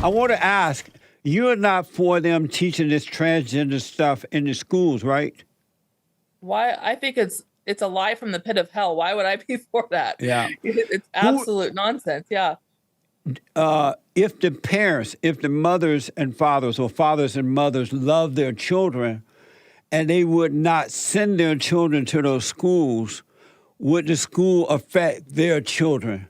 I want to ask, you're not for them teaching this transgender stuff in the schools, right? Why? I think it's a lie from the pit of hell. Why would I be for that? Yeah. It's Who, absolute nonsense. Yeah. if the parents, if the mothers and fathers or fathers and mothers love their children and they would not send their children to those schools, would the school affect their children?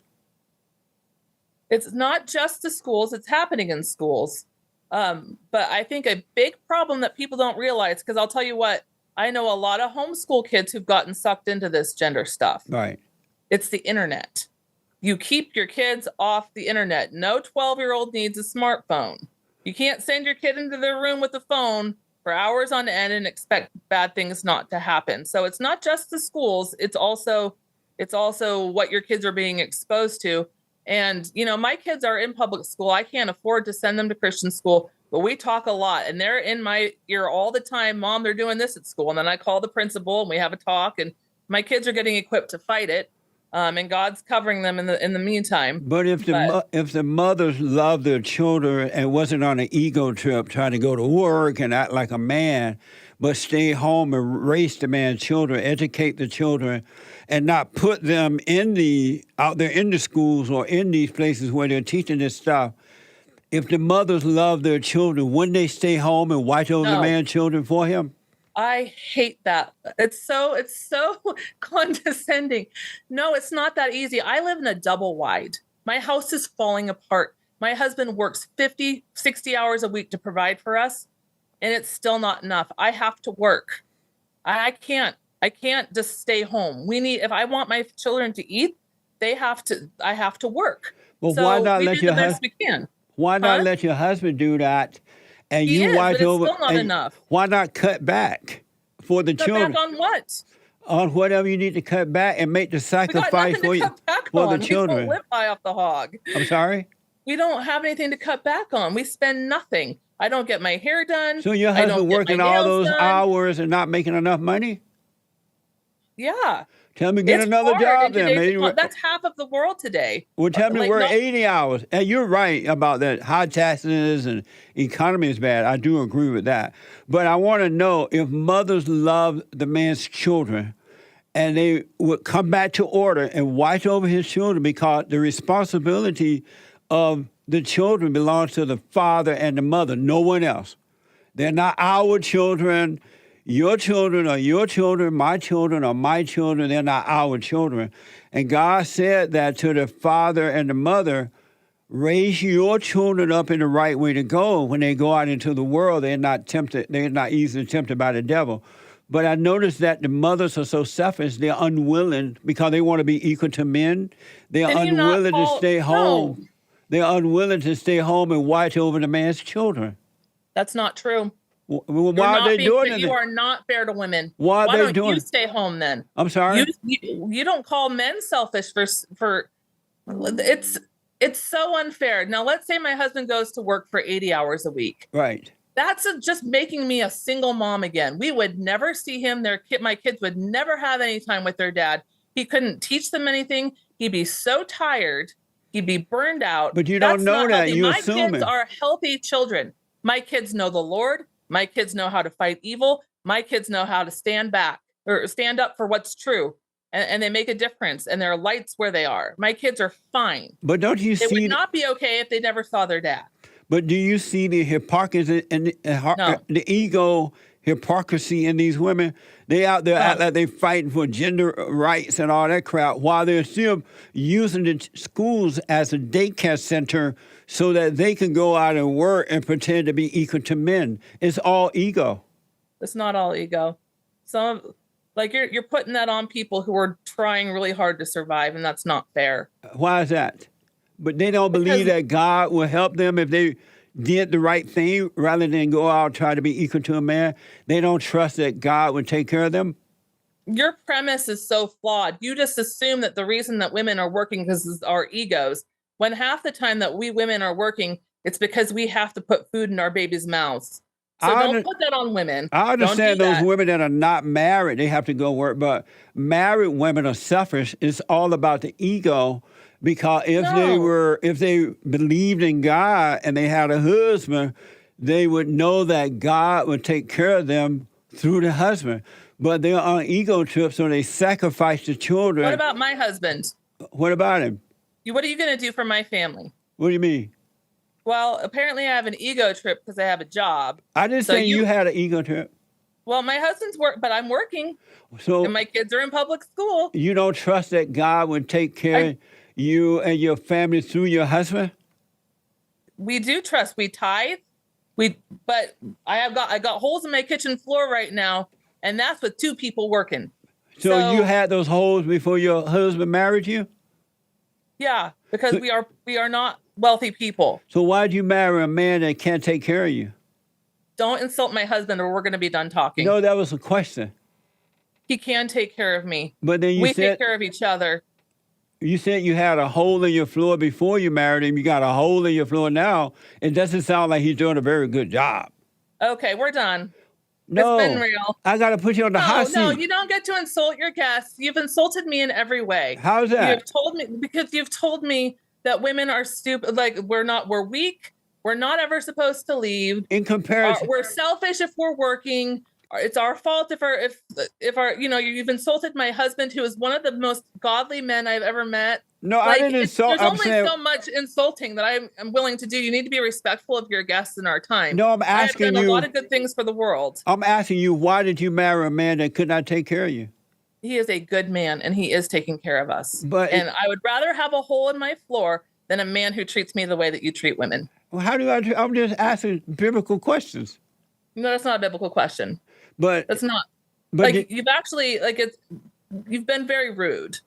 It's not just the schools, it's happening in schools. But I think a big problem that people don't realize, because I'll tell you what, I know a lot of homeschool kids who've gotten sucked into this gender stuff. Right. It's the internet. You keep your kids off the internet. No 12-year-old needs a smartphone. You can't send your kid into their room with a phone for hours on end and expect bad things not to happen. So it's not just the schools, it's also what your kids are being exposed to. And my kids are in public school. I can't afford to send them to Christian school, but we talk a lot and they're in my ear all the time. Mom, they're doing this at school. And then I call the principal and we have a talk, and my kids are getting equipped to fight it. And God's covering them in the meantime. But if the mothers love their children and wasn't on an ego trip trying to go to work and act like a man, but stay home and raise the man's children, educate the children, and not put them out there in the schools or in these places where they're teaching this stuff. If the mothers love their children, wouldn't they stay home and watch over the man's children for him? I hate that. It's so condescending. No, it's not that easy. I live in a double wide. My house is falling apart. My husband works 50, 60 hours a week to provide for us, and it's still not enough. I have to work. I can't just stay home. If I want my children to eat, I have to work. Well, so why not we let do your the best we can. Why not let your husband do that? And He you is, watch but it's over. still not enough. Why not cut back for the Cut children? back on what? On whatever you need to cut back and make the We got sacrifice nothing to cut back for on. the children. We don't live high off the hog. I'm sorry? We don't have anything to cut back on. We spend nothing. I don't get my hair done. So your I don't husband get working my all nails those done. hours and not making enough money? Yeah. Tell me get It's another hard job in then. today's Maybe. economy. That's half of the world today. Well, tell me Like, work no- 80 hours. And you're right about that. High taxes and economy is bad. I do agree with that. But I want to know if mothers love the man's children and they would come back to order and watch over his children, because the responsibility of the children belongs to the father and the mother, no one else. They're not our children. Your children are your children, my children are my children. They're not our children. And God said that to the father and the mother, raise your children up in the right way to go. When they go out into the world, they're not easily tempted by the devil. But I noticed that the mothers are so selfish, they're unwilling, because they want to be equal to men. They're Can you not unwilling to call- stay home. No. They're unwilling to stay home and watch over the man's children. That's not true. Why You're are not they being doing fair. it? You are not fair to women. Why are they don't doing you it? stay home then? I'm sorry? You don't call men selfish for it's so unfair. Now let's say my husband goes to work for 80 hours a week. Right. That's just making me a single mom again. We would never see him. My kids would never have any time with their dad. He couldn't teach them anything. He'd be so tired. He'd be burned out. But you don't know not that. healthy. You My assume kids it. are healthy children. My kids know the Lord. My kids know how to fight evil. My kids know how to stand back or stand up for what's true. And they make a difference, and there are lights where they are. My kids are fine. But don't you It see? would not be okay if they never saw their dad. But do you see the hypocrisy and the ego hypocrisy in these women? They out there act like they fighting for gender rights and all that crap, while they're still using the schools as a daycare center so that they can go out and work and pretend to be equal to men. It's all ego. It's not all ego. Like you're putting that on people who are trying really hard to survive, and that's not fair. Why is that? But they don't believe that God will help them if they did the right thing rather than go out and try to be equal to a man. They don't trust that God would take care of them. Your premise is so flawed. You just assume that the reason that women are working is our egos, when half the time that we women are working, it's because we have to put food in our babies' mouths. So don't put that on women. I understand those that. women that are not married, they have to go work, but married women are selfish. It's all about the ego. Because No. if they believed in God and they had a husband, they would know that God would take care of them through the husband. But they're on ego trips, so they sacrifice the What children. about my husband? What about him? What are you going to do for my family? What do you mean? Well, apparently I have an ego trip because I have a job. I didn't So say you had an ego trip. Well, my husband's but I'm working So and my kids are in public school. you don't trust that God would take care of you and your family through your husband? We do trust. We tithe. But I got holes in my kitchen floor right now, and that's with 2 people working. So you had those holes before your husband married you? Yeah, because we are not wealthy people. So why'd you marry a man that can't take care of you? Don't insult my husband or we're going to be done talking. No, that was a question. He can take care of me. But then we take care of each other. You said you had a hole in your floor before you married him. You got a hole in your floor now. It doesn't sound like he's doing a very good job. Okay, we're done. No, it's been real. I got to put you on the hot seat. No, you don't get to insult your guests. You've insulted me in every way. How's that? You've told me that women are stupid. Like we're weak. We're not ever supposed to leave. In comparison, we're selfish if we're working. It's our fault if our you've insulted my husband, who is one of the most godly men I've ever met. No, I didn't insult. There's only so much insulting that I'm willing to do. You need to be respectful of your guests and our time. No, I'm asking I've done a lot of good things for the world. I'm asking you, why did you marry a man that could not take care of you? He is a good man, and he is taking care of us. And I would rather have a hole in my floor than a man who treats me the way that you treat women. Well, I'm just asking biblical questions. No, that's not a biblical question. But that's not. But you've actually you've been very rude.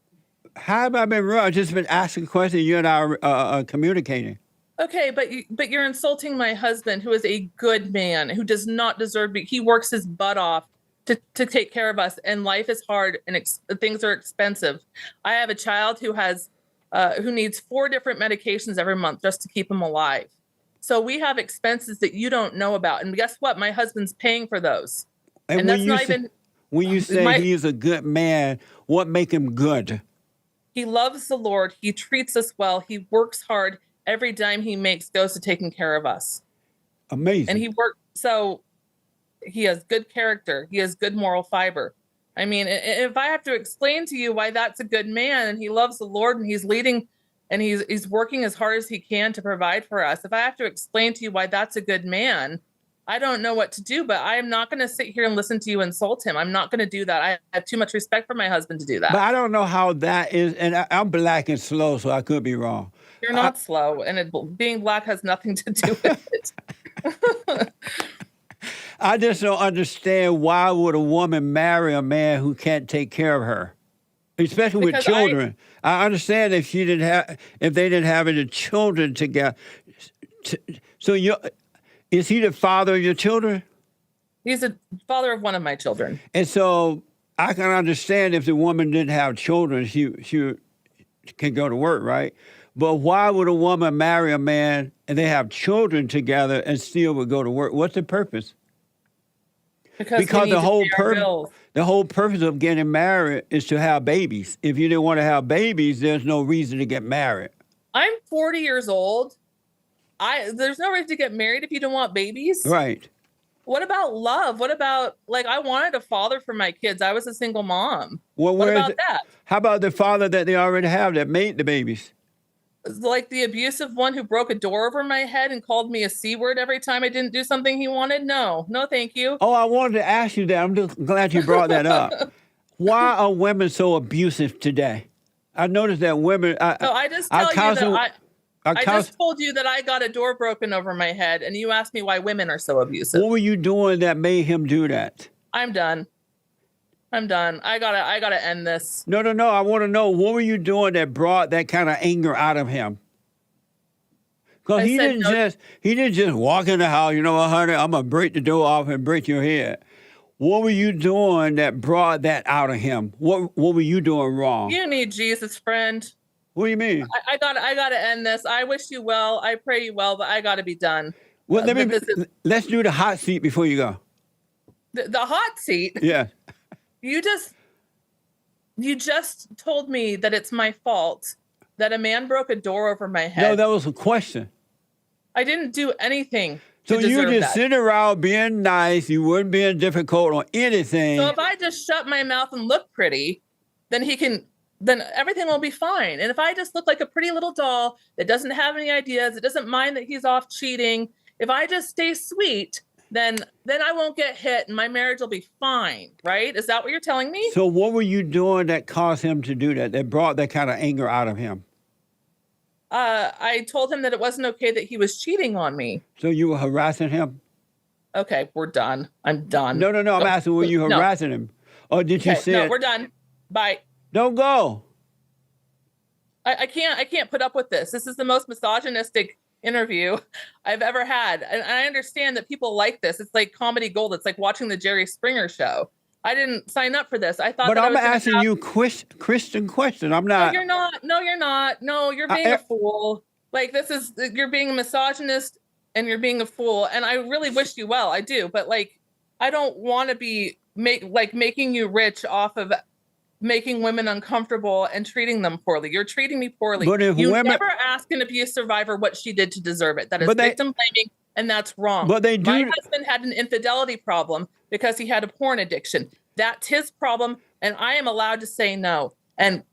How have I been rude? I've just been asking questions. You and I are communicating. Okay, but you're insulting my husband, who is a good man, who does not deserve me. He works his butt off to take care of us, and life is hard and things are expensive. I have a child who needs 4 different medications every month just to keep him alive. So we have expenses that you don't know about, and guess what? My husband's paying for those. And that's not even. When you say he's a good man, what make him good? He loves the Lord. He treats us well. He works hard. Every dime he makes goes to taking care of us. Amazing. And so he has good character. He has good moral fiber. I mean, if I have to explain to you why that's a good man, and he loves the Lord, and he's leading, and he's working as hard as he can to provide for us, if I have to explain to you why that's a good man, I don't know what to do, but I am not going to sit here and listen to you insult him. I'm not going to do that. I have too much respect for my husband to do that. But I don't know how that is, and I'm black and slow, so I could be wrong. You're not slow, and being black has nothing to do with it. I just don't understand, why would a woman marry a man who can't take care of her, especially with children. I understand if they didn't have any children together. So is he the father of your children? He's the father of one of my children. And so I can understand if the woman didn't have children, she can go to work, right? But why would a woman marry a man and they have children together and still would go to work? What's the purpose? Because the whole purpose of getting married is to have babies. If you didn't want to have babies, there's no reason to get married. I'm 40 years old. There's no reason to get married if you don't want babies. Right. What about love? What about, I wanted a father for my kids. I was a single mom. Well, what about that? How about the father that they already have that made the babies? Like the abusive one who broke a door over my head and called me a C word every time I didn't do something he wanted? No, thank you. Oh, I wanted to ask you that. I'm just glad you brought that up. Why are women so abusive today? I noticed that women. I just told you that I got a door broken over my head, and you asked me why women are so abusive. What were you doing that made him do that? I'm done. I gotta end this. No. I want to know, what were you doing that brought that kind of anger out of him? Because he didn't just walk in the house, honey, I'm gonna break the door off and break your head. What were you doing that brought that out of him? What were you doing wrong? You need Jesus, friend. What do you mean? I gotta end this. I wish you well. I pray you well, but I gotta be done. Well, let's do the hot seat before you go. The hot seat? Yeah. You just told me that it's my fault that a man broke a door over my No, head. that was a question. I didn't do anything So to you deserve just that. sitting around being nice. You weren't being difficult on anything. So if I just shut my mouth and look pretty, then then everything will be fine. And if I just look like a pretty little doll that doesn't have any ideas, it doesn't mind that he's off cheating, if I just stay sweet, then I won't get hit and my marriage will be fine, right? Is that what you're telling me? So what were you doing that caused him to do that brought that kind of anger out of him? I told him that it wasn't okay that he was cheating on me. So you were harassing him? Okay, we're done. I'm done. No. I'm asking, were you No. harassing him? Or did you say No, we're done. Bye. Don't go. I can't put up with this. This is the most misogynistic interview I've ever had. And I understand that people like this. It's like comedy gold. It's like watching the Jerry Springer show. I didn't sign up for this. I thought But that I'm I was asking you Christian question. I'm not. No, you're not. No, you're not. No, you're being a fool. Like you're being a misogynist and you're being a fool. And I really wish you well. I do. But like, I don't want to be making you rich off of making women uncomfortable and treating them poorly. You're treating me poorly. But if you women- never ask an abuse survivor what she did to deserve it. That is But they- victim blaming, and that's wrong. But they do- My husband had an infidelity problem because he had a porn addiction. That's his problem, and I am allowed to say no. And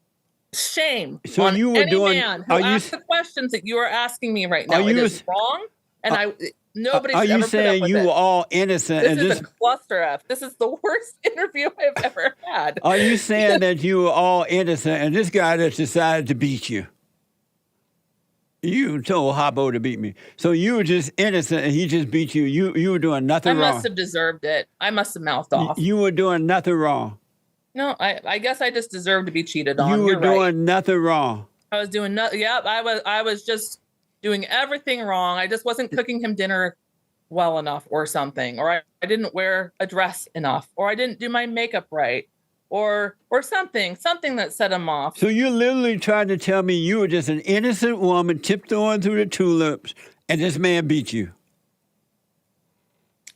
shame So on you were any doing- man who are you- asks the questions that you are asking me right now. Are It you- is wrong, and nobody Are should you ever put up saying with you it. were all innocent This and is just? a cluster F. This is the worst interview I've ever had. Are you saying that you were all innocent and this guy just decided to beat you? You told Hobbo to beat me. So you were just innocent and he just beat you. You were doing I nothing wrong. must have deserved it. I must have mouthed off. You were doing nothing wrong. No, I guess I just deserved to be cheated on. You were You're doing right. nothing wrong. I was doing nothing. Yep, I was just doing everything wrong. I just wasn't cooking him dinner well enough or something, or I didn't wear a dress enough, or I didn't do my makeup right, or something that set him off. So you're literally trying to tell me you were just an innocent woman tiptoeing through the tulips and this man beat you.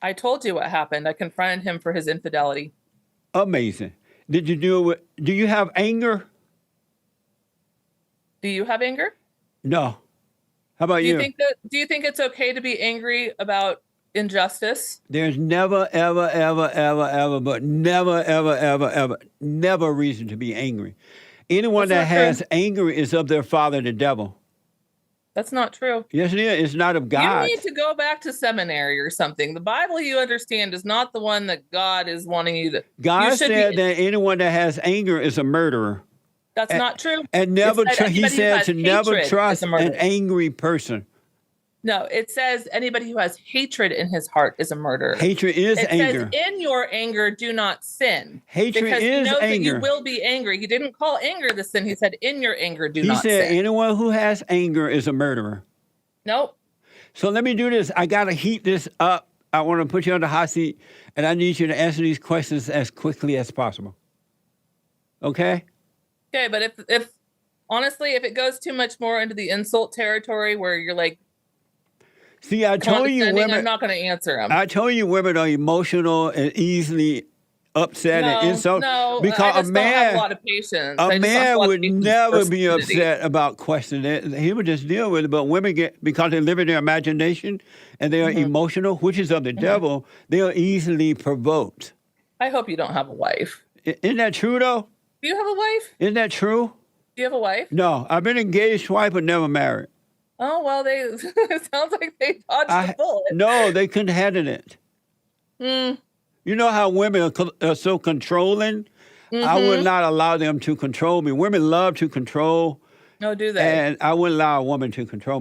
I told you what happened. I confronted him for his infidelity. Amazing. Did you do you have anger? Do you have anger? No. How about Do you? you think it's okay to be angry about injustice? There's never, ever, but never reason to be angry. Anyone That's that not has true. anger is of their father, the devil. That's not true. Yes, it is. It's not of God. You need to go back to seminary or something. The Bible you understand is not the one that God is wanting you to. God you should said be- that anyone that has anger is a murderer. That's not true. And never, It said he anybody who said has to never hatred trust is a an murderer. angry person. No, it says anybody who has hatred in his heart is a murderer. Hatred is it anger. says, in your anger, do not sin. Hatred because he is knows that anger. you will be angry. He didn't call anger the sin. He said, in your anger, do He not said sin. anyone who has anger is a murderer. Nope. So let me do this. I got to heat this up. I want to put you on the hot seat, and I need you to answer these questions as quickly as possible. Okay? Okay, but if honestly, if it goes too much more into the insult territory where you're like, See, I told you condescending, women. I'm not going to answer them. I told you women are emotional and easily upset and insult. No, because I just a don't have man, a lot of patience. a I just don't have man a lot of would patience never for be stupidity. upset about questioning it. He would just deal with it. But women get, because they live in their imagination and they are emotional, which is of the devil, they are easily provoked. I hope you don't have a wife. Isn't that true, though? Do you have a wife? Isn't that true? Do you have a wife? No, I've been engaged twice, but never married. Oh, well, it sounds like they dodged the bullet. No, they couldn't handle it. Mm, You know how women are so controlling? I would not allow them to control me. Women love to control, no, do they? and I wouldn't allow a woman to control me.